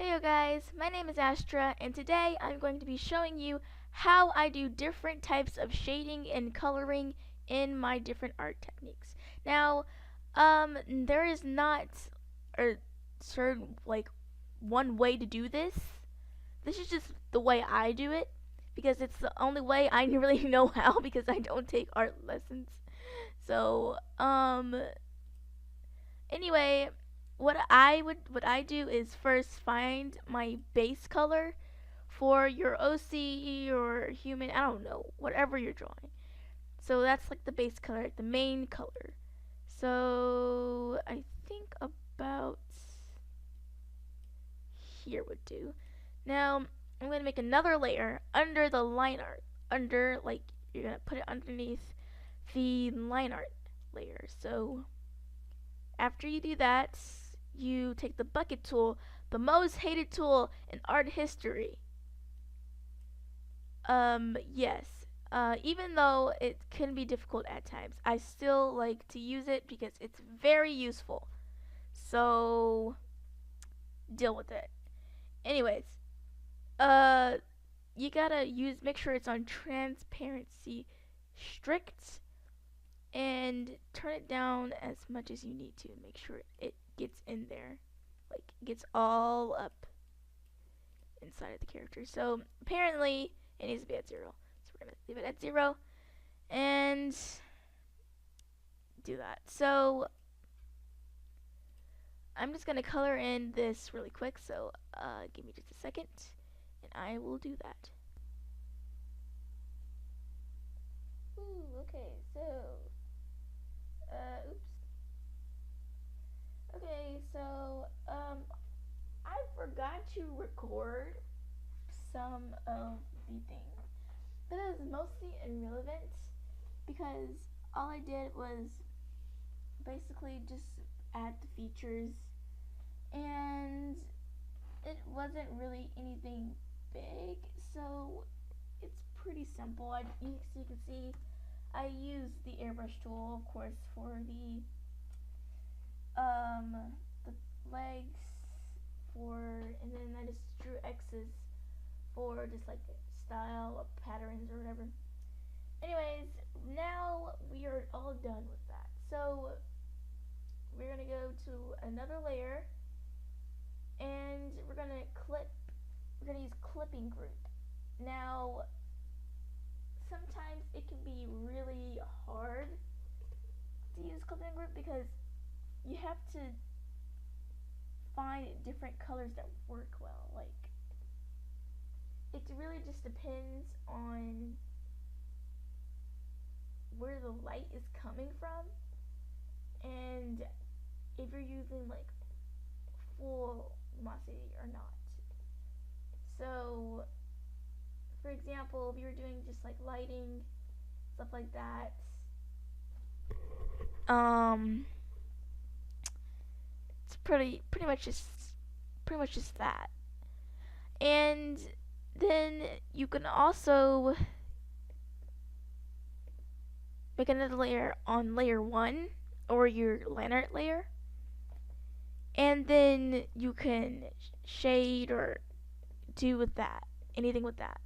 Hey you guys, my name is Astra and today I'm going to be showing you how I do different types of shading and coloring in my different art techniques. Now, there is not a certain one way to do this. This is just the way I do it because it's the only way I really know how because I don't take art lessons. So, anyway, what I do is first find my base color for your OC or human, I don't know, whatever you're drawing. So that's like the base color, the main color. So I think about here would do. Now I'm going to make another layer under the line art. Under, like, you're going to put it underneath the line art layer. So after you do that, you take the bucket tool, the most hated tool in art history. Yes. Even though it can be difficult at times, I still like to use it because it's very useful. So, deal with it. Anyways, uh, you gotta make sure it's on transparency strict and turn it down as much as you need to. Make sure it gets in there. Like, it gets all up inside of the character. So, apparently, it needs to be at 0. So, we're gonna leave it at 0 and do that. So, I'm just gonna color in this really quick. So, give me just a second and I will do that. Ooh, okay, so, oops. Okay, so, I forgot to record some of the things. But it was mostly irrelevant because all I did was basically just add the features and it wasn't really anything big, so it's pretty simple. You can see I used the airbrush tool, of course, for the legs and then I just drew X's for just like style or patterns or whatever. Anyways, now we are all done with that. So we're gonna go to another layer and we're gonna use clipping group. Now sometimes it can be really hard to use clipping group because you have to find different colors that work well. Like, it really just depends on where the light is coming from and if you're using like full luminosity or not. So for example, if you were doing just like lighting, stuff like that, it's pretty much just that. And then you can also make another layer on layer 1 or your line art layer, and then you can shade or do with that, anything with that.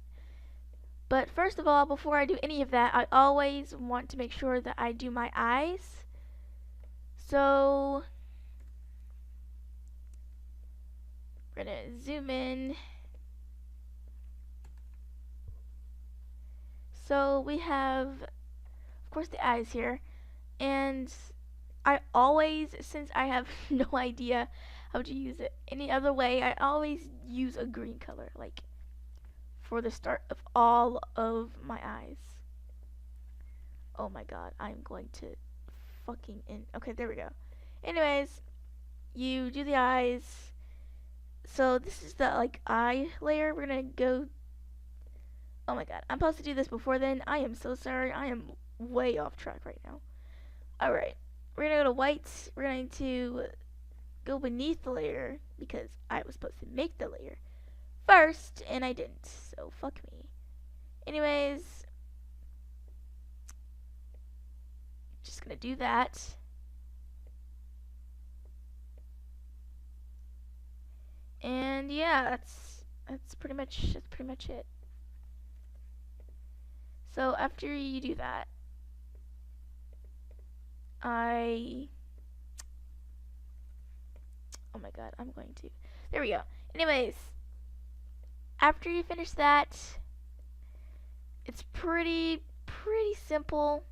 But first of all, before I do any of that, I always want to make sure that I do my eyes. So we're gonna zoom in. So we have, of course, the eyes here, and I always, since I have no idea how to use it any other way, I always use a green color, like for the start of all of my eyes. Oh my god, I'm going to fucking okay, there we go. Anyways, you do the eyes. So this is the like eye layer. We're gonna go. Oh my god, I'm supposed to do this before then. I am so sorry. I am way off track right now. Alright, we're gonna go to white. We're going to go beneath the layer because I was supposed to make the layer first and I didn't. So fuck me. Anyways, just gonna do that. And yeah, that's pretty much it. So after you do that, I oh my god, I'm going to. There we go. Anyways, after you finish that, it's pretty simple.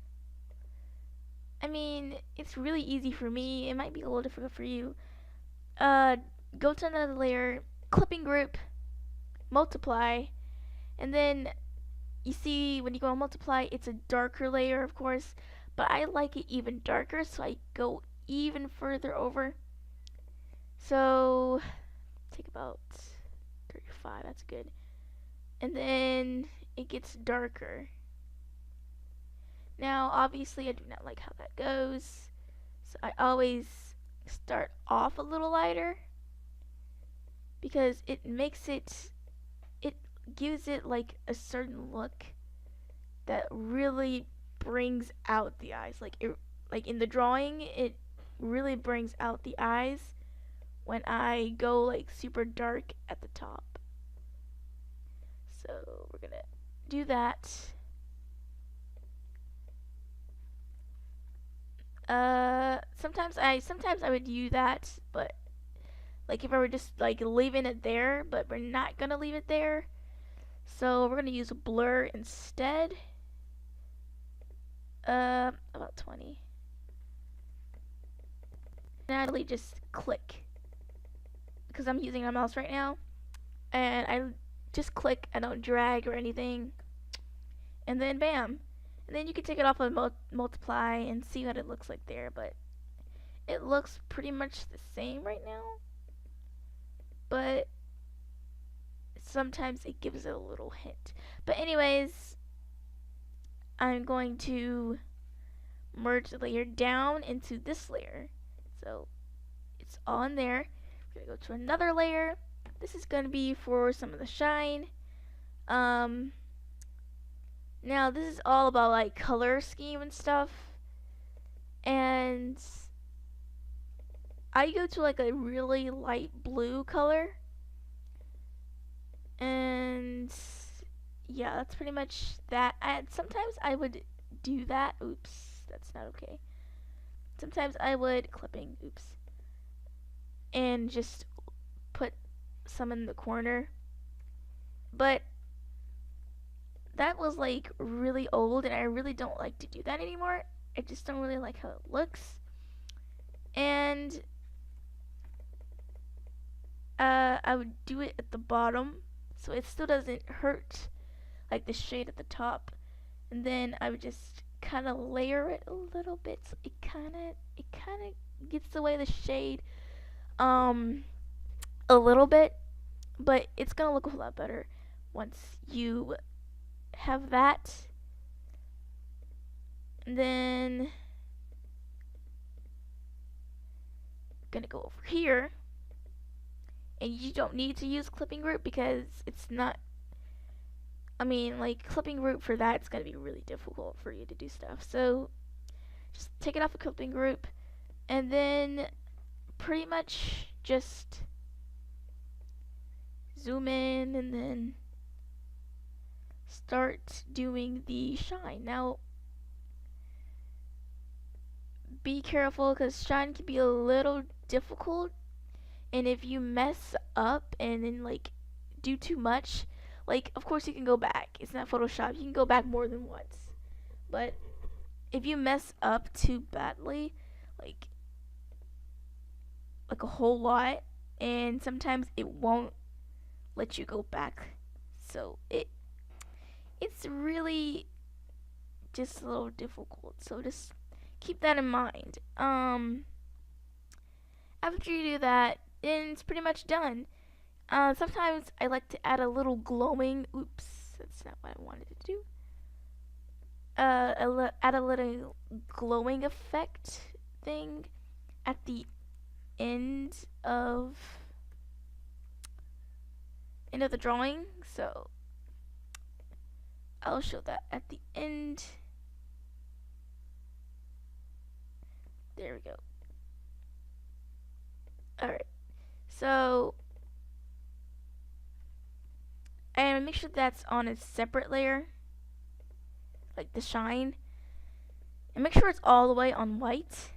I mean, it's really easy for me. It might be a little difficult for you. Uh, go to another layer, clipping group, multiply, and then you see when you go on multiply, it's a darker layer, of course, but I like it even darker, so I go even further over. So take about 35. That's good. And then it gets darker. Now, obviously, I do not like how that goes, so I always start off a little lighter because it gives it like a certain look that really brings out the eyes. Like in the drawing, it really brings out the eyes when I go like super dark at the top. So we're gonna do that. Sometimes I would do that, but like if I were just like leaving it there, but we're not gonna leave it there. So we're gonna use a blur instead. About 20. And I really just click because I'm using my mouse right now, and I just click. I don't drag or anything, and then bam. And then you can take it off of multiply and see what it looks like there, but it looks pretty much the same right now, but sometimes it gives it a little hint. But anyways, I'm going to merge the layer down into this layer, so it's all in there. We're gonna go to another layer. This is gonna be for some of the shine. Now this is all about like color scheme and stuff, and I go to like a really light blue color, and yeah, that's pretty much that. Sometimes I would do that. Oops, that's not okay. Sometimes I would clipping. Oops, and just put some in the corner, but that was like really old, and I really don't like to do that anymore. I just don't really like how it looks, and I would do it at the bottom so it still doesn't hurt like the shade at the top, and then I would just kind of layer it a little bit so it kind of gets away the shade a little bit, but it's gonna look a whole lot better once you have that. And then I'm gonna go over here, and you don't need to use clipping group because it's not, I mean, like clipping group for that, it's gonna be really difficult for you to do stuff. So just take it off a clipping group, and then pretty much just zoom in, and then start doing the shine. Now, be careful because shine can be a little difficult, and if you mess up and then like do too much, like of course you can go back. It's not Photoshop. You can go back more than once, but if you mess up too badly, like a whole lot, and sometimes it won't let you go back. So it's really just a little difficult. So just keep that in mind. After you do that, then it's pretty much done. Sometimes I like to add a little glowing. Oops, that's not what I wanted to do. Add a little glowing effect thing at the end of the drawing. So I'll show that at the end. There we go. Alright, so and make sure that's on a separate layer, like the shine, and make sure it's all the way on white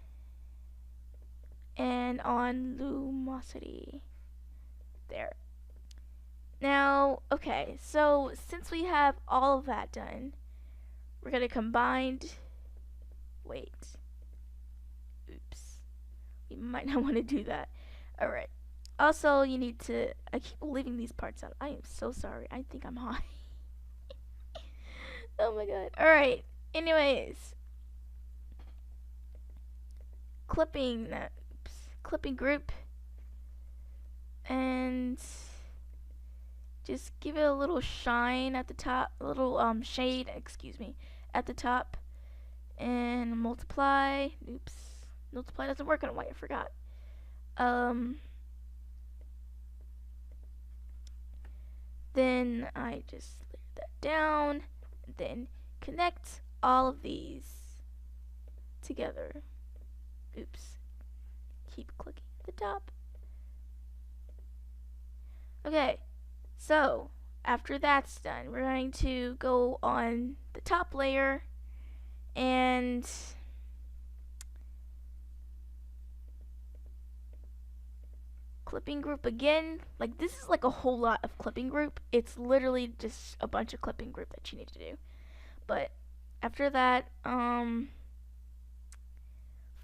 and on luminosity. There. Now, okay, so since we have all of that done, we're gonna combine. Wait. Oops. We might not want to do that. Alright. Also, you need to. I keep leaving these parts out. I am so sorry. I think I'm high. Oh my god. Alright. Anyways. Clipping. Oops. Clipping group. And just give it a little shine at the top. A little shade, excuse me, at the top. And multiply. Oops. Multiply doesn't work on white. I forgot. Then I just layer that down, and then connect all of these together. Oops. Keep clicking at the top. Okay, so after that's done, we're going to go on the top layer and clipping group again. Like, this is like a whole lot of clipping group. It's literally just a bunch of clipping group that you need to do. But after that,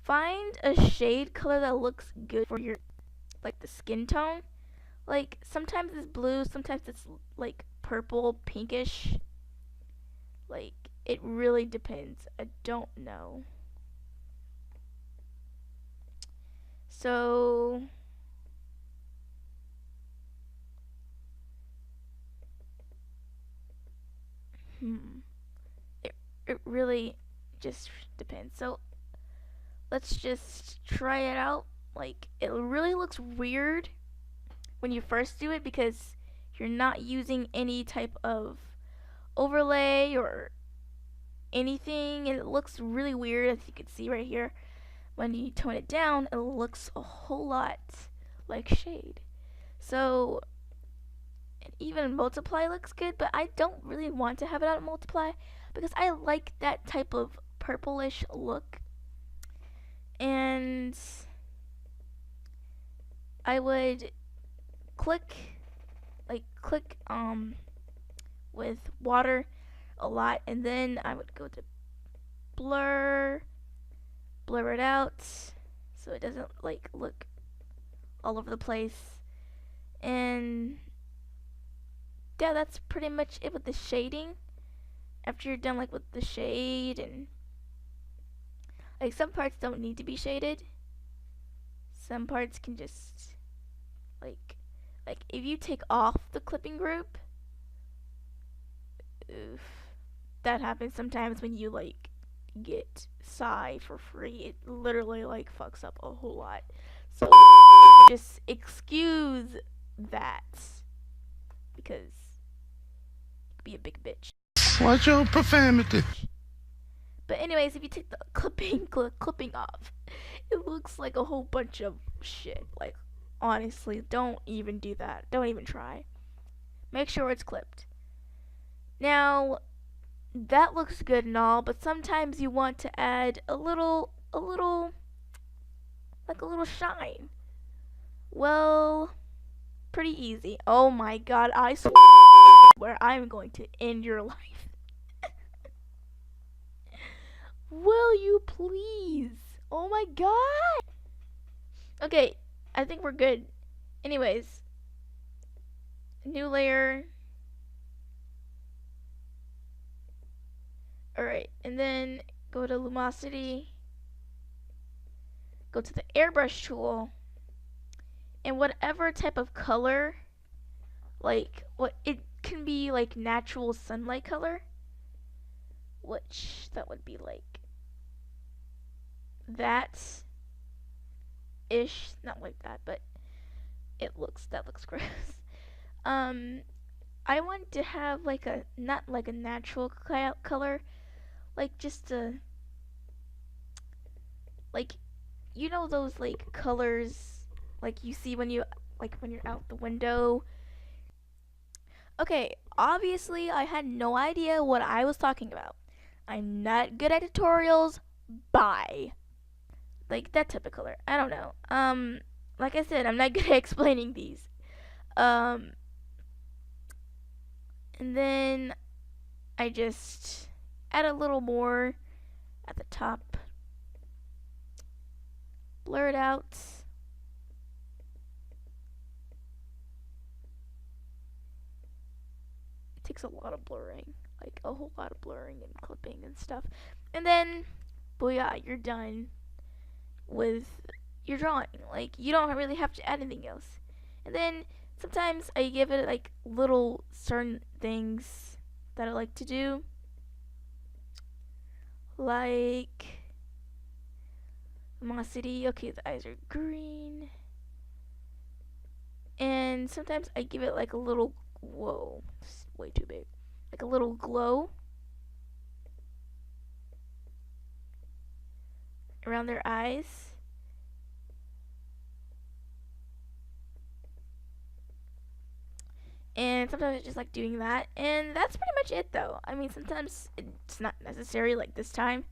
find a shade color that looks good for your, like, the skin tone. Like, sometimes it's blue, sometimes it's like purple, pinkish. Like, it really depends. I don't know. So it really just depends. So let's just try it out. Like, it really looks weird when you first do it because you're not using any type of overlay or anything, and it looks really weird, as you can see right here. When you tone it down, it looks a whole lot like shade. So, and even multiply looks good, but I don't really want to have it on multiply because I like that type of purplish look. And I would click with water a lot, and then I would go to blur it out so it doesn't like look all over the place. And yeah, that's pretty much it with the shading. After you're done like with the shade, and like some parts don't need to be shaded, some parts can just like if you take off the clipping group, oof, that happens sometimes when you like get Psy for free. It literally like fucks up a whole lot. So just excuse that because be a big bitch. Watch your profanity. But anyways, if you take the clipping off, it looks like a whole bunch of shit. Like, honestly, don't even do that. Don't even try. Make sure it's clipped. Now, that looks good and all, but sometimes you want to add a little shine. Well, pretty easy. Oh my god, I swear I'm going to end your life. Will you please? Oh my god. Okay, I think we're good. Anyways, new layer. Alright, and then go to luminosity. Go to the airbrush tool. And whatever type of color, like, what it can be like natural sunlight color, which that would be like that ish, not like that, but that looks gross. I want to have like a, not like a natural color, like just a, like, you know those like colors like you see when you, like when you're out the window. Okay, obviously I had no idea what I was talking about. I'm not good at tutorials. Bye. Like that type of color. I don't know. Like I said, I'm not good at explaining these. Um, and then I just add a little more at the top. Blur it out. It takes a lot of blurring. Like a whole lot of blurring and clipping and stuff. And then, booyah, you're done with your drawing. Like you don't really have to add anything else. And then sometimes I give it like little certain things that I like to do. Like Velocity. Okay, the eyes are green. And sometimes I give it like a little, whoa, it's way too big. Like a little glow around their eyes. And sometimes I just like doing that. And that's pretty much it though. I mean, sometimes it's not necessary like this time.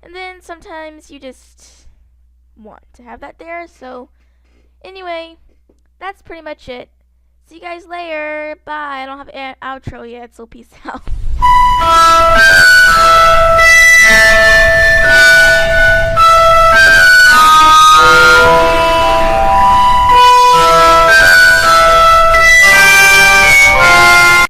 And then sometimes you just want to have that there. So anyway, that's pretty much it. See you guys later. Bye. I don't have an outro yet, so peace out.